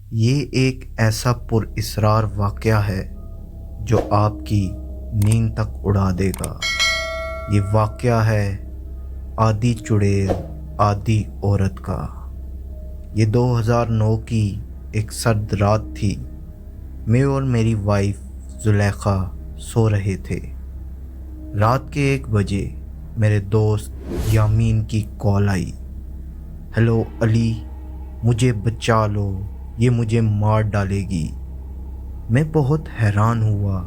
یہ ایک ایسا پراسرار واقعہ ہے جو آپ کی نیند تک اڑا دے گا۔ یہ واقعہ ہے آدھی چڑیل آدھی عورت کا۔ یہ 2009 کی ایک سرد رات تھی۔ میں اور میری وائف زلیخا سو رہے تھے۔ رات کے 1 بجے میرے دوست یامین کی کال آئی۔ ہیلو علی، مجھے بچا لو، یہ مجھے مار ڈالے گی۔ میں بہت حیران ہوا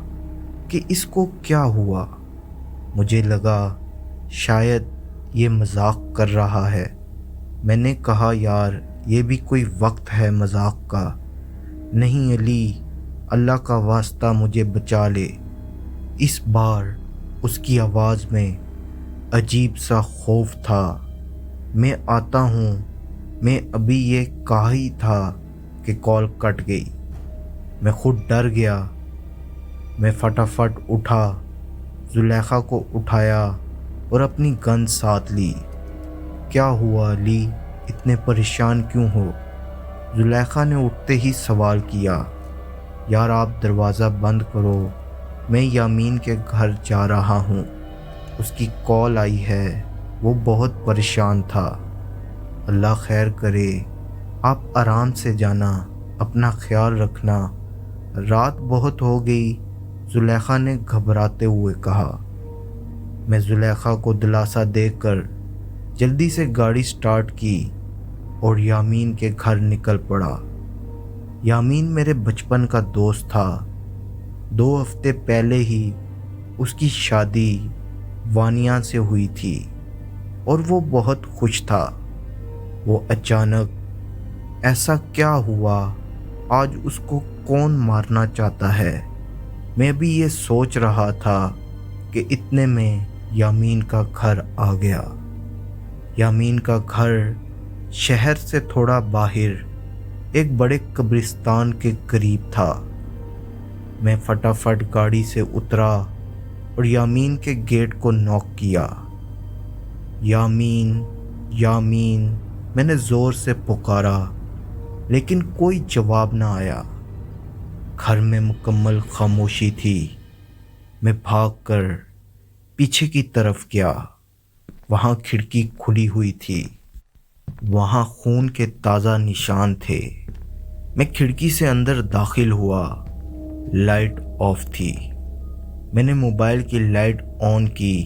کہ اس کو کیا ہوا۔ مجھے لگا شاید یہ مذاق کر رہا ہے۔ میں نے کہا یار یہ بھی کوئی وقت ہے مذاق کا۔ نہیں علی، اللہ کا واسطہ مجھے بچا لے۔ اس بار اس کی آواز میں عجیب سا خوف تھا۔ میں آتا ہوں، میں ابھی یہ کہا ہی تھا کہ کال کٹ گئی۔ میں خود ڈر گیا۔ میں فٹافٹ اٹھا، زلیخا کو اٹھایا اور اپنی گن ساتھ لی۔ کیا ہوا علی، اتنے پریشان کیوں ہو؟ زلیخا نے اٹھتے ہی سوال کیا۔ یار آپ دروازہ بند کرو، میں یامین کے گھر جا رہا ہوں، اس کی کال آئی ہے، وہ بہت پریشان تھا۔ اللہ خیر کرے، آپ آرام سے جانا، اپنا خیال رکھنا، رات بہت ہو گئی، زلیخا نے گھبراتے ہوئے کہا۔ میں زلیخا کو دلاسا دے کر جلدی سے گاڑی سٹارٹ کی اور یامین کے گھر نکل پڑا۔ یامین میرے بچپن کا دوست تھا۔ 2 ہفتے پہلے ہی اس کی شادی وانیا سے ہوئی تھی اور وہ بہت خوش تھا۔ وہ اچانک ایسا کیا ہوا؟ آج اس کو کون مارنا چاہتا ہے؟ میں بھی یہ سوچ رہا تھا کہ اتنے میں یامین کا گھر آ گیا۔ یامین کا گھر شہر سے تھوڑا باہر ایک بڑے قبرستان کے قریب تھا۔ میں فٹافٹ گاڑی سے اترا اور یامین کے گیٹ کو نوک کیا۔ یامین، یامین، میں نے زور سے پکارا لیکن کوئی جواب نہ آیا۔ گھر میں مکمل خاموشی تھی۔ میں بھاگ کر پیچھے کی طرف گیا۔ وہاں کھڑکی کھلی ہوئی تھی۔ وہاں خون کے تازہ نشان تھے۔ میں کھڑکی سے اندر داخل ہوا۔ لائٹ آف تھی۔ میں نے موبائل کی لائٹ آن کی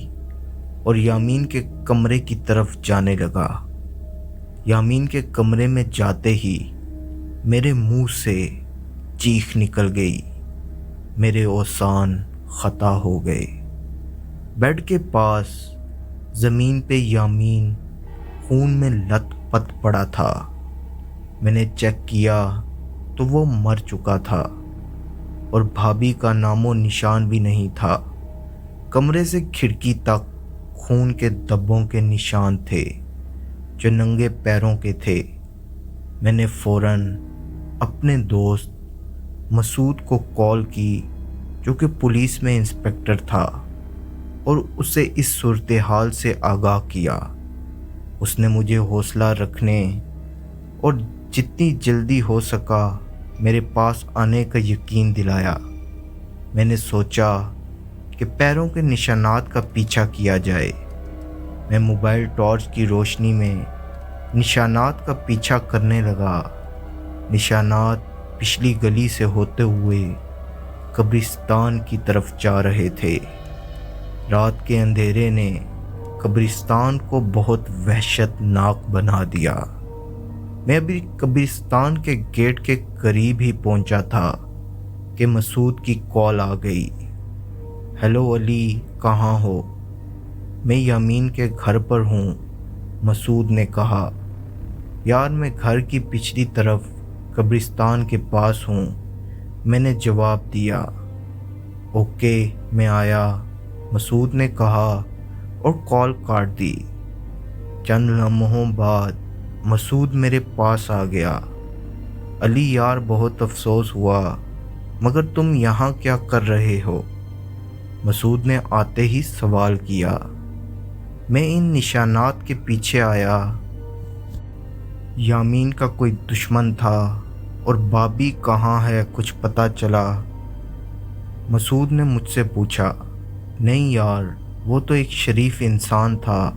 اور یامین کے کمرے کی طرف جانے لگا۔ یامین کے کمرے میں جاتے ہی میرے منہ سے چیخ نکل گئی۔ میرے اوزان خطا ہو گئے۔ بیڈ کے پاس زمین پہ یامین خون میں لت پت پڑا تھا۔ میں نے چیک کیا تو وہ مر چکا تھا اور بھابھی کا نام و نشان بھی نہیں تھا۔ کمرے سے کھڑکی تک خون کے دھبوں کے نشان تھے جو ننگے پیروں کے تھے۔ میں نے فوراً اپنے دوست مسعود کو کال کی جو کہ پولیس میں انسپکٹر تھا اور اسے اس صورتحال سے آگاہ کیا۔ اس نے مجھے حوصلہ رکھنے اور جتنی جلدی ہو سکا میرے پاس آنے کا یقین دلایا۔ میں نے سوچا کہ پیروں کے نشانات کا پیچھا کیا جائے۔ میں موبائل ٹارچ کی روشنی میں نشانات کا پیچھا کرنے لگا۔ نشانات پچھلی گلی سے ہوتے ہوئے قبرستان کی طرف جا رہے تھے۔ رات کے اندھیرے نے قبرستان کو بہت وحشت ناک بنا دیا۔ میں ابھی قبرستان کے گیٹ کے قریب ہی پہنچا تھا کہ مسعود کی کال آ گئی۔ ہیلو علی، کہاں ہو؟ میں یامین کے گھر پر ہوں، مسعود نے کہا۔ یار میں گھر کی پچھلی طرف قبرستان کے پاس ہوں، میں نے جواب دیا۔ اوکے میں آیا، مسعود نے کہا اور کال کاٹ دی۔ چند لمحوں بعد مسعود میرے پاس آ گیا۔ علی یار بہت افسوس ہوا، مگر تم یہاں کیا کر رہے ہو؟ مسعود نے آتے ہی سوال کیا۔ میں ان نشانات کے پیچھے آیا۔ یامین کا کوئی دشمن تھا اور بھابھی کہاں ہے کچھ پتہ چلا؟ مسعود نے مجھ سے پوچھا۔ نہیں یار، وہ تو ایک شریف انسان تھا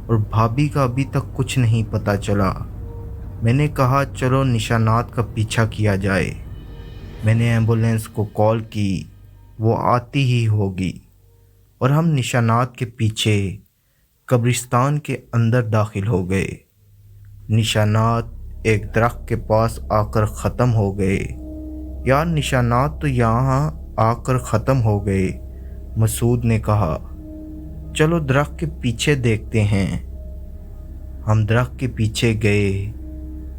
اور بھابھی کا ابھی تک کچھ نہیں پتہ چلا۔ میں نے کہا چلو نشانات کا پیچھا کیا جائے۔ میں نے ایمبولینس کو کال کی، وہ آتی ہی ہوگی، اور ہم نشانات کے پیچھے قبرستان کے اندر داخل ہو گئے۔ نشانات ایک درخت کے پاس آ کر ختم ہو گئے۔ یار نشانات تو یہاں آ کر ختم ہو گئے، مسعود نے کہا۔ چلو درخت کے پیچھے دیکھتے ہیں۔ ہم درخت کے پیچھے گئے۔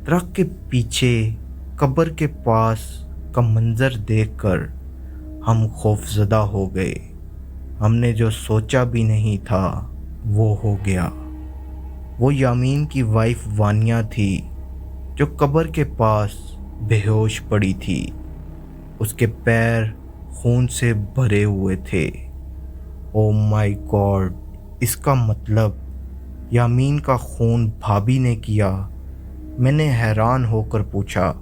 درخت کے پیچھے قبر کے پاس کا منظر دیکھ کر ہم خوفزدہ ہو گئے۔ ہم نے جو سوچا بھی نہیں تھا وہ ہو گیا۔ وہ یامین کی وائف وانیہ تھی جو قبر کے پاس بے ہوش پڑی تھی۔ اس کے پیر خون سے بھرے ہوئے تھے۔ او مائی گاڈ، اس کا مطلب یامین کا خون بھابھی نے کیا؟ میں نے حیران ہو کر پوچھا۔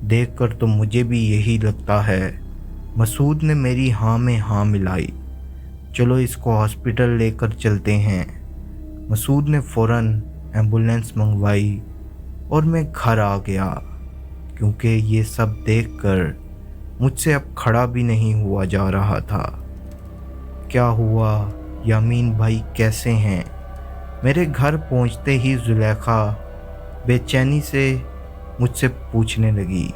دیکھ کر تو مجھے بھی یہی لگتا ہے، مسعود نے میری ہاں میں ہاں ملائی۔ چلو اس کو ہاسپٹل لے کر چلتے ہیں۔ مسعود نے فوراً ایمبولینس منگوائی اور میں گھر آ گیا، کیونکہ یہ سب دیکھ کر مجھ سے اب کھڑا بھی نہیں ہوا جا رہا تھا۔ کیا ہوا؟ یامین بھائی کیسے ہیں؟ میرے گھر پہنچتے ہی زلیخا بے چینی سے مجھ سے پوچھنے لگی۔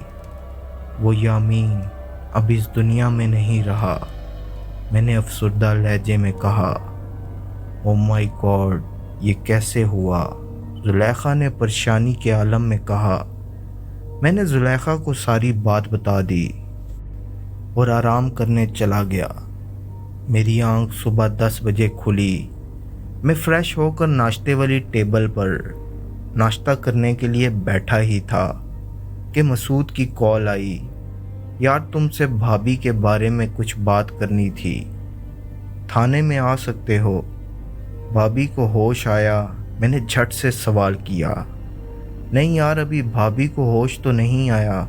وہ یامین اب اس دنیا میں نہیں رہا، میں نے افسردہ لہجے میں کہا۔ او مائی گاڈ، یہ کیسے ہوا؟ زلیخا نے پریشانی کے عالم میں کہا۔ میں نے زلیخا کو ساری بات بتا دی اور آرام کرنے چلا گیا۔ میری آنکھ صبح 10 بجے کھلی۔ میں فریش ہو کر ناشتے والی ٹیبل پر ناشتہ کرنے کے لیے بیٹھا ہی تھا کہ مسعود کی کال آئی۔ یار تم سے بھابھی کے بارے میں کچھ بات کرنی تھی، تھانے میں آ سکتے ہو؟ بھابھی کو ہوش آیا؟ میں نے جھٹ سے سوال کیا۔ نہیں یار، ابھی بھابھی کو ہوش تو نہیں آیا،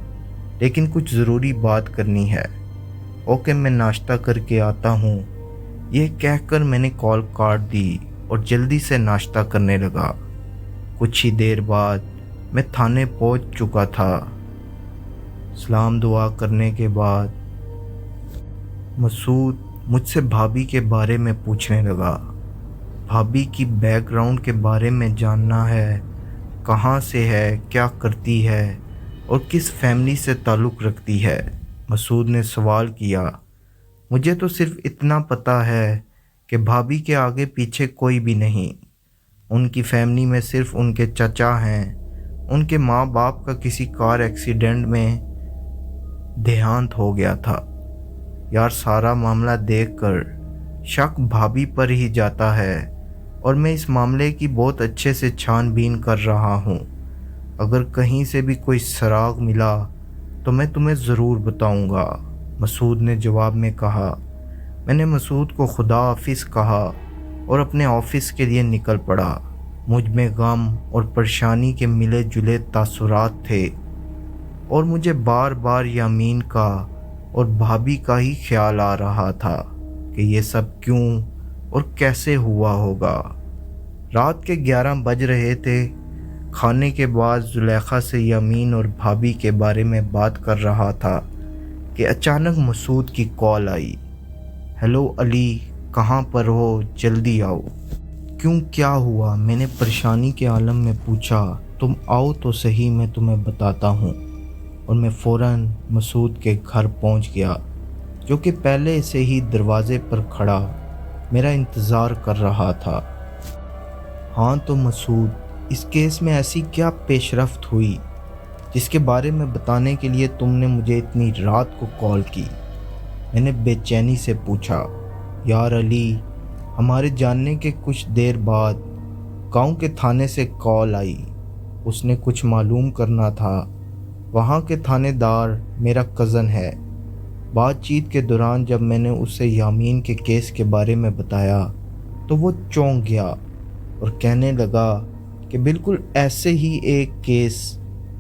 لیکن کچھ ضروری بات کرنی ہے۔ اوکے، میں ناشتہ کر کے آتا ہوں۔ یہ کہہ کر میں نے کال کاٹ دی اور جلدی سے ناشتہ کرنے لگا۔ کچھ ہی دیر بعد میں تھانے پہنچ چکا تھا۔ سلام دعا کرنے کے بعد مسعود مجھ سے بھابھی کے بارے میں پوچھنے لگا۔ بھابھی کی بیک گراؤنڈ کے بارے میں جاننا ہے، کہاں سے ہے، کیا کرتی ہے اور کس فیملی سے تعلق رکھتی ہے، مسعود نے سوال کیا۔ مجھے تو صرف اتنا پتہ ہے کہ بھابھی کے آگے پیچھے کوئی بھی نہیں۔ ان کی فیملی میں صرف ان کے چچا ہیں۔ ان کے ماں باپ کا کسی کار ایکسیڈنٹ میں دیہانت ہو گیا تھا۔ یار سارا معاملہ دیکھ کر شک بھابھی پر ہی جاتا ہے، اور میں اس معاملے کی بہت اچھے سے چھان بین کر رہا ہوں۔ اگر کہیں سے بھی کوئی سراغ ملا تو میں تمہیں ضرور بتاؤں گا، مسعود نے جواب میں کہا۔ میں نے مسعود کو خدا حافظ کہا اور اپنے آفس کے لیے نکل پڑا۔ مجھ میں غم اور پریشانی کے ملے جلے تاثرات تھے، اور مجھے بار بار یامین کا اور بھابھی کا ہی خیال آ رہا تھا کہ یہ سب کیوں اور کیسے ہوا ہوگا۔ رات کے 11 بج رہے تھے۔ کھانے کے بعد زلیخا سے یامین اور بھابھی کے بارے میں بات کر رہا تھا کہ اچانک مسعود کی کال آئی۔ ہیلو علی، کہاں پر ہو؟ جلدی آؤ۔ کیوں، کیا ہوا؟ میں نے پریشانی کے عالم میں پوچھا۔ تم آؤ تو صحیح، میں تمہیں بتاتا ہوں۔ اور میں فوراً مسعود کے گھر پہنچ گیا، جو کہ پہلے سے ہی دروازے پر کھڑا میرا انتظار کر رہا تھا۔ ہاں تو مسعود، اس کیس میں ایسی کیا پیش رفت ہوئی جس کے بارے میں بتانے کے لیے تم نے مجھے اتنی رات کو کال کی؟ میں نے بے چینی سے پوچھا۔ یار علی، ہمارے جاننے کے کچھ دیر بعد گاؤں کے تھانے سے کال آئی۔ اس نے کچھ معلوم کرنا تھا۔ وہاں کے تھانے دار میرا کزن ہے۔ بات چیت کے دوران جب میں نے اسے یامین کے کیس کے بارے میں بتایا تو وہ چونک گیا اور کہنے لگا کہ بالکل ایسے ہی ایک کیس